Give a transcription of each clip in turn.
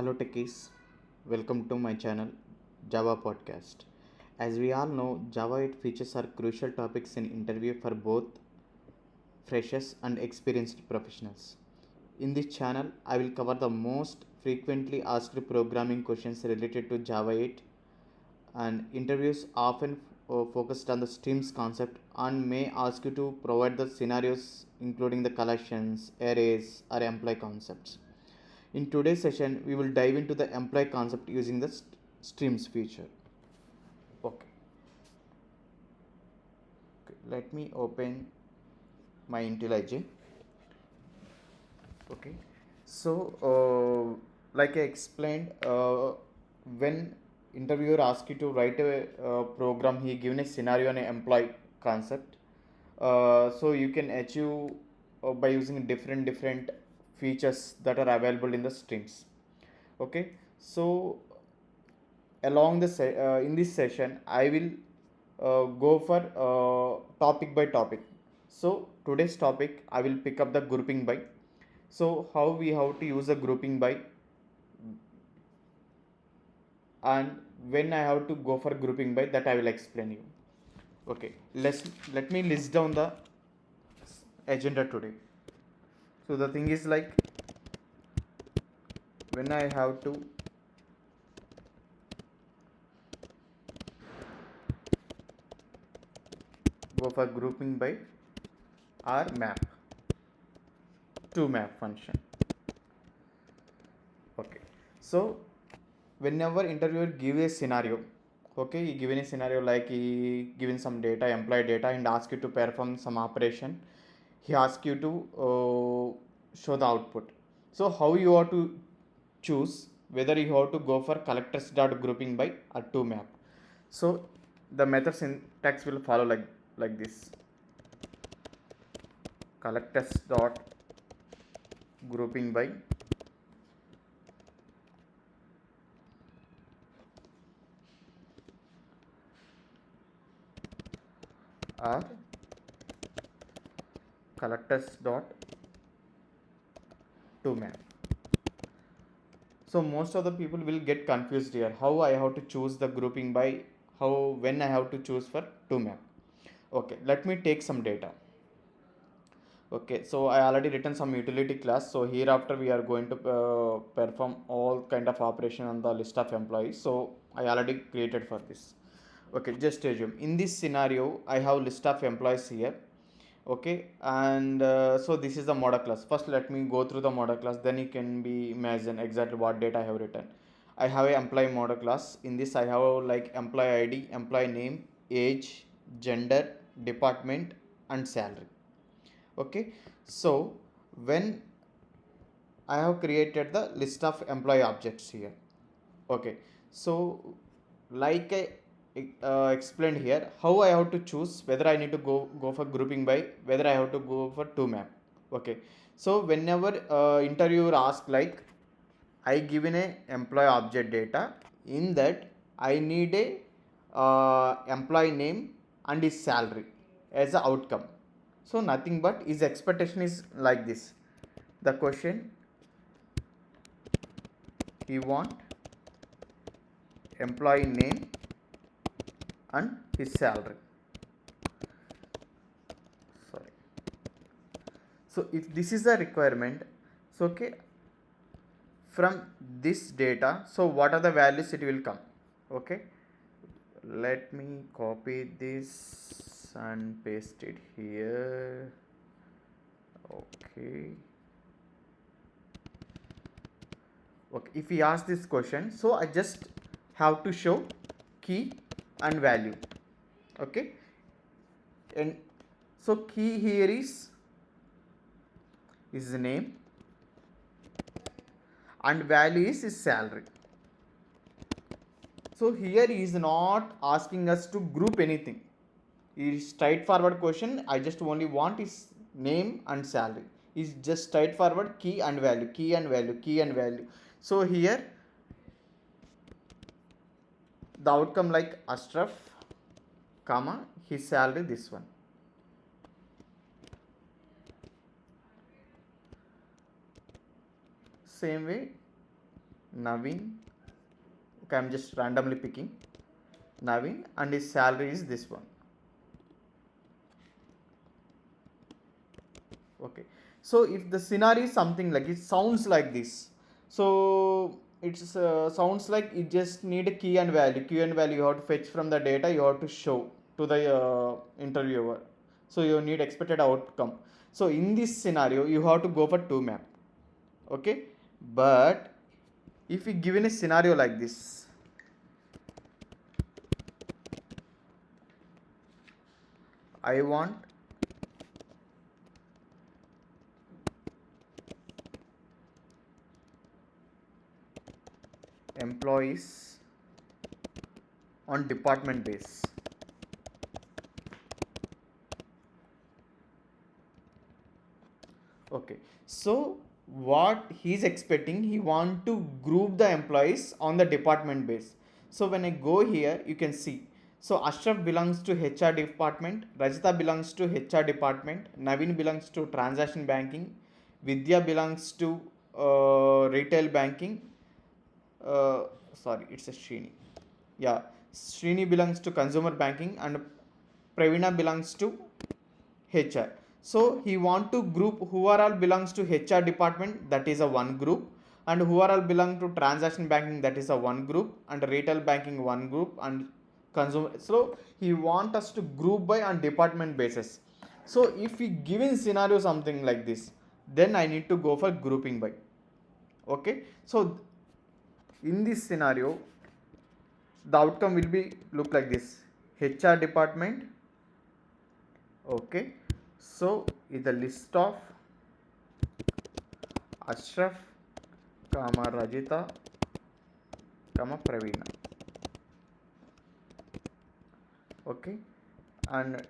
Hello techies, welcome to my channel Java Podcast. As we all know, Java 8 features are crucial topics in interview for both freshers and experienced professionals. In this channel, I will cover the most frequently asked programming questions related to Java 8 and interviews often focused on the streams concept and may ask you to provide the scenarios including the collections, arrays or employee concepts. In today's session, we will dive into the employee concept using the streams feature. Okay. Let me open my IntelliJ. Okay. So, like I explained, when interviewer asks you to write a program, he given a scenario and an employee concept. So you can achieve by using different features that are available in the streams. Okay, so along the in this session I will go for topic by topic. So today's topic I will pick up the grouping by. So how we have to use a grouping by and when I have to go for grouping by, that I will explain you. Okay, let me list down the agenda today. So the thing is like, when I have to go for grouping by or map, ToMap function. Okay, so whenever interviewer give a scenario, okay, he given a scenario like he given some data, employee data, and ask you to perform some operation. He ask you to show the output. So how you have to choose whether you have to go for collectors dot grouping by or ToMap. So the method syntax will follow like this: collectors dot grouping by or collectors dot ToMap. So most of the people will get confused here. How I have to choose the grouping by, how when I have to choose for ToMap. Okay, let me take some data. Okay, so I already written some utility class. So hereafter we are going to perform all kind of operation on the list of employees. So I already created for this. Okay, just assume in this scenario I have list of employees here. Okay, and so this is the model class. First let me go through the model class, then you can be imagine exactly what data I have written. I have a employee model class. In this I have like employee id, employee name, age, gender, department and salary. Okay, so when I have created the list of employee objects here. Okay, so like I explained here, how I have to choose whether I need to go for grouping by, whether I have to go for ToMap. Okay, so whenever interviewer ask like, I given a employee object data, in that I need a employee name and his salary as a outcome. So nothing but his expectation is like this. The question, he want employee name and his salary. Sorry. So if this is the requirement, so okay, from this data, so what are the values it will come. Okay, let me copy this and paste it here. Okay, if we ask this question, so I just have to show key and value. Okay, and so key here is his name and value is his salary. So here he is not asking us to group anything. It is straightforward question. I just only want his name and salary. Is just straightforward key and value, key and value, key and value. So here the outcome like Ashraf, comma, his salary this one. Same way Naveen. Okay, I'm just randomly picking Naveen, and his salary is this one. Okay, so if the scenario is something like it sounds like this, so it's sounds like it just need a key and value. Key and value you have to fetch from the data, you have to show to the interviewer. So you need expected outcome. So in this scenario you have to go for ToMap. Okay, but if we given a scenario like this, I want employees on department base. Okay, so what he's expecting, he want to group the employees on the department base. So when I go here, you can see. So Ashraf belongs to HR department, Rajita belongs to HR department, Naveen belongs to transaction banking, Vidya belongs to retail banking. Uh, Sorry, it's a Srini. Yeah, Srini belongs to consumer banking, and Pravina belongs to HR. So he want to group who are all belongs to HR department, that is a one group, and who are all belong to transaction banking, that is a one group, and retail banking one group, and consumer. So he want us to group by on department basis. So if we given scenario something like this, then I need to go for grouping by. Okay, so in this scenario the outcome will be look like this: HR department. Okay, so is the list of Ashraf, comma Rajita, comma Pravina. Okay, and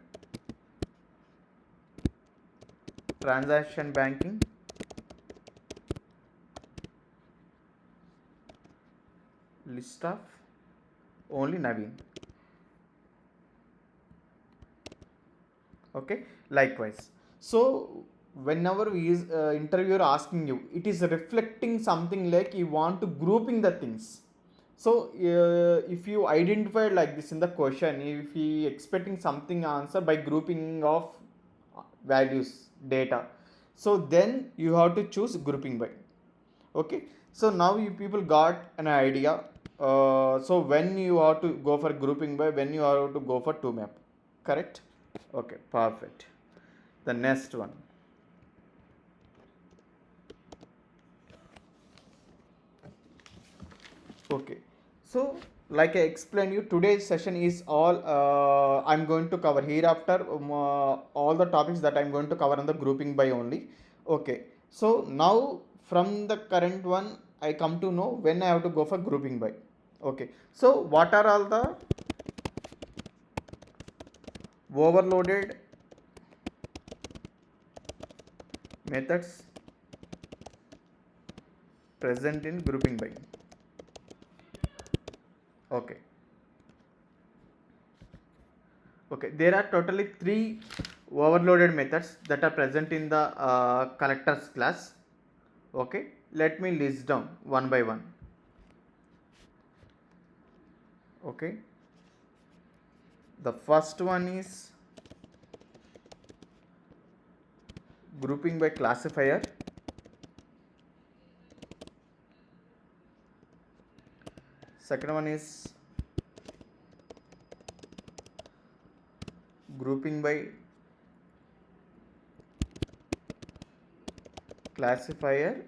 transaction banking, list of only Naveen. Okay, likewise. So whenever we is interviewer asking you, it is reflecting something like you want to grouping the things. So if you identify like this in the question, if he expecting something answer by grouping of values data, so then you have to choose grouping by. Okay, so now you people got an idea. So when you have to go for grouping by, when you have to go for ToMap, correct? Okay, perfect. The next one. Okay, so like I explained you, today's session is all I'm going to cover hereafter, all the topics that I'm going to cover on the grouping by only. Okay, so now from the current one I come to know when I have to go for grouping by. Okay, so what are all the overloaded methods present in grouping by? Okay, okay, there are totally three overloaded methods that are present in the collectors class. Okay, let me list down one by one. Okay, the first one is grouping by classifier. Second one is grouping by classifier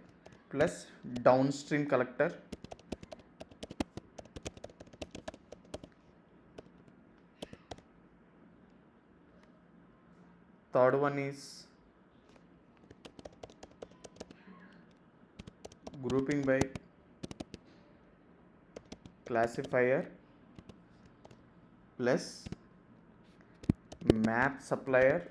plus downstream collector. Third one is grouping by classifier plus map supplier.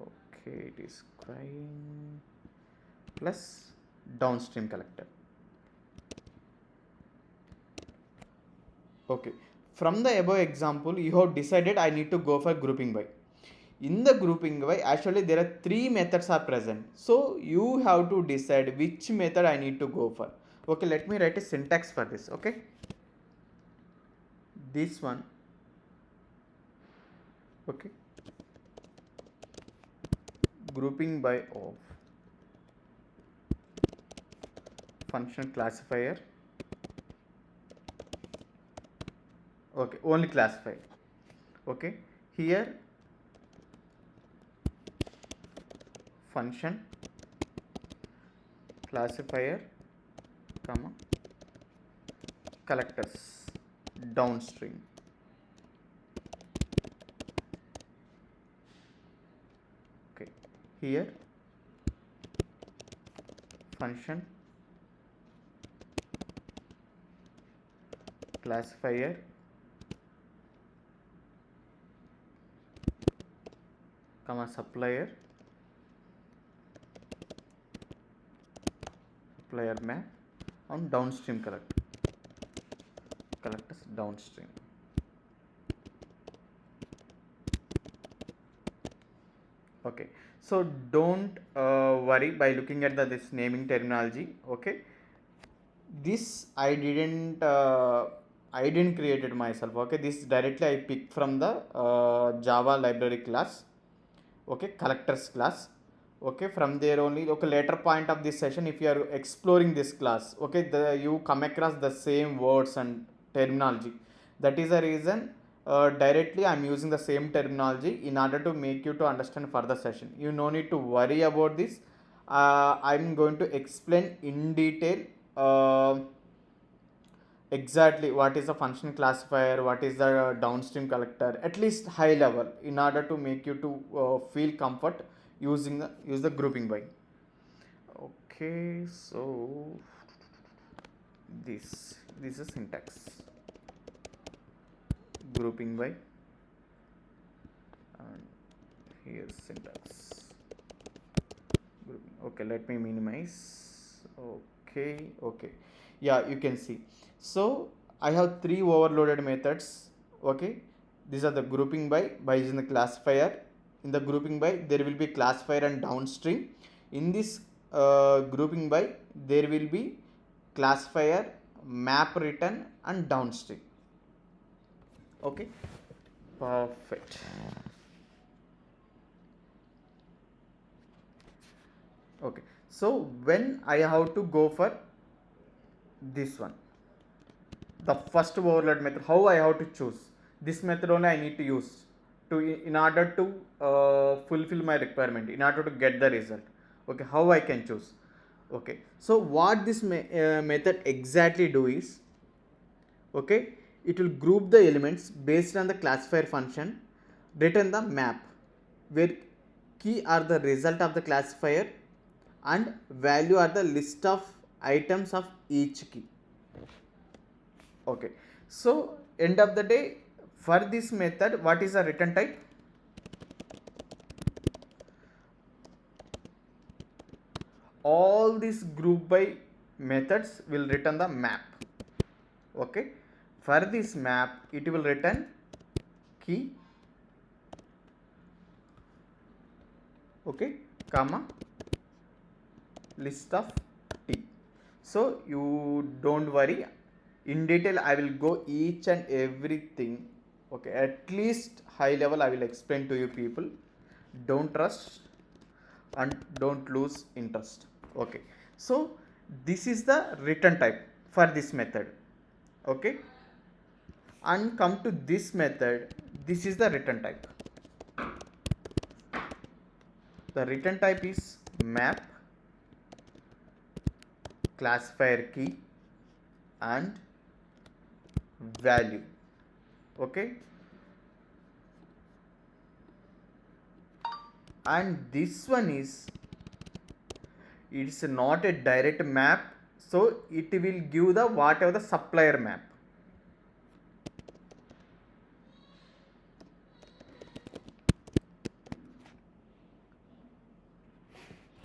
Okay, it is crying plus downstream collector. Okay, from the above example you have decided I need to go for grouping by. In the grouping by, actually there are three methods are present, so you have to decide which method I need to go for. Okay, let me write a syntax for this. Okay, this one. Okay, grouping by of function classifier. Okay, only classify. Okay, here function classifier comma collectors downstream. Okay, here function classifier comma supplier map on downstream collectors downstream. Okay, so don't worry by looking at this naming terminology. Okay, this I didn't create it myself. Okay, this directly I picked from the Java library class. Okay, collectors class. Okay, from there only. Okay, later point of this session, if you are exploring this class, okay, you come across the same words and terminology. That is the reason directly I'm using the same terminology in order to make you to understand further session. You no need to worry about this. I'm going to explain in detail exactly what is a function classifier, what is the downstream collector, at least high level, in order to make you to feel comfort using the use the grouping by. Okay, so this is syntax grouping by, and here's syntax grouping. Okay, let me minimize. Okay, yeah, you can see. So I have three overloaded methods. Okay, these are the grouping by using the classifier. In the grouping by, there will be classifier and downstream. In this grouping by, there will be classifier, map return, and downstream. Okay, perfect. Okay, so when I have to go for this one, the first overload method, how I have to choose this method only I need to use to in order to fulfill my requirement, in order to get the result. Okay, how I can choose? Okay, so what this method exactly do is, okay, it will group the elements based on the classifier function, return the map where key are the result of the classifier and value are the list of items of each key. Okay, so end of the day, for this method, what is the return type? All these group by methods will return the map. Okay, for this map it will return key, okay, comma list of t. So you don't worry, in detail I will go each and everything. Okay, at least high level I will explain to you people. Don't trust and don't lose interest. Okay, so this is the return type for this method. Okay, and come to this method, this is the return type. The return type is map classifier key and value. Okay, and this one is, it's not a direct map, so it will give the whatever the supplier map.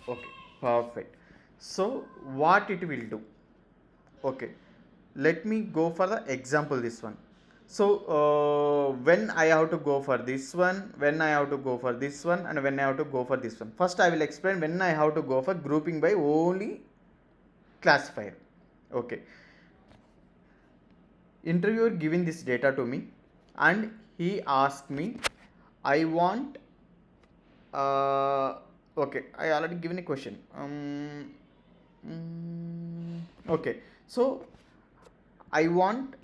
Okay, perfect. So what it will do? Okay, let me go for the example, this one. So when I have to go for this one, when I have to go for this one, and when I have to go for this one. First I will explain when I have to go for grouping by only classifier. Okay. Interviewer giving this data to me and he asked me, I want okay, I already given a question. Okay, so I want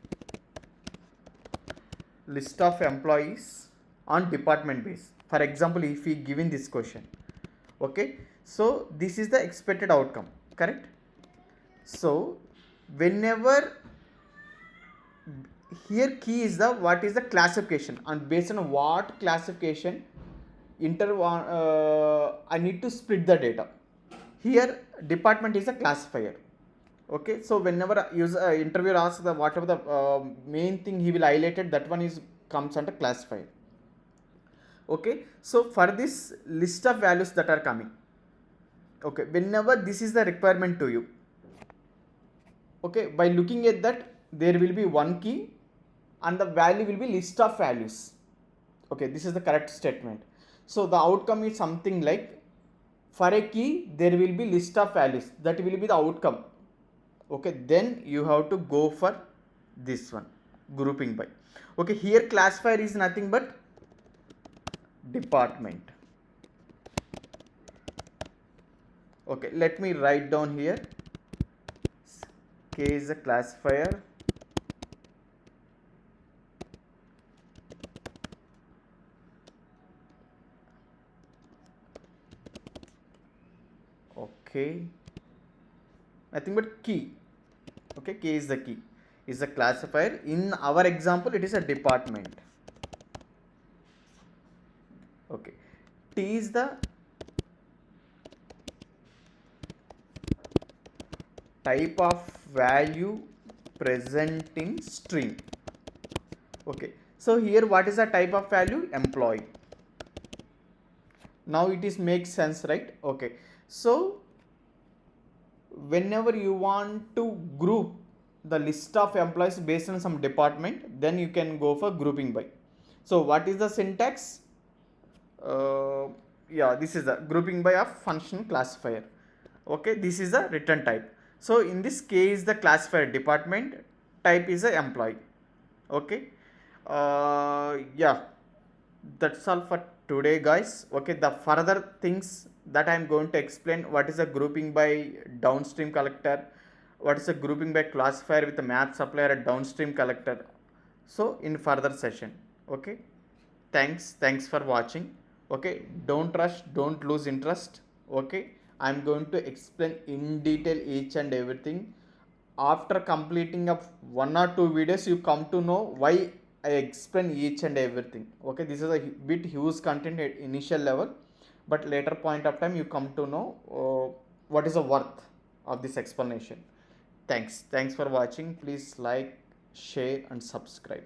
list of employees on department base. For example, if we given this question, okay, so this is the expected outcome, correct? So whenever, here key is the what is the classification, and based on what classification I need to split the data. Here department is a classifier. Okay, so whenever interviewer asks the whatever the main thing he will highlight it, that one is comes under classifier. Okay, so for this list of values that are coming, okay, whenever this is the requirement to you, okay, by looking at that there will be one key and the value will be list of values. Okay, this is the correct statement. So the outcome is something like, for a key there will be list of values, that will be the outcome. Okay, then you have to go for this one, grouping by. Okay, here classifier is nothing but department. Okay, let me write down here, K is a classifier, okay, nothing but key. Okay, K is the key, is a classifier. In our example it is a department. Okay, T is the type of value present in string. Okay, so here what is the type of value? Employee. Now it is makes sense, right? Okay, so whenever you want to group the list of employees based on some department, then you can go for grouping by. So what is the syntax? Yeah, this is the grouping by of function classifier. Okay, this is the return type. So in this case the classifier department, type is a employee. Okay, yeah, that's all for today guys. Okay, the further things that I am going to explain, what is a grouping by downstream collector, what is a grouping by classifier with a math supplier at downstream collector, so in further session. Okay, thanks for watching. Okay, don't rush, don't lose interest. Okay, I'm going to explain in detail each and everything. After completing of one or two videos, you come to know why I explain each and everything. Okay, this is a bit huge content at initial level, but later point of time you come to know what is the worth of this explanation. Thanks for watching. Please like, share and subscribe.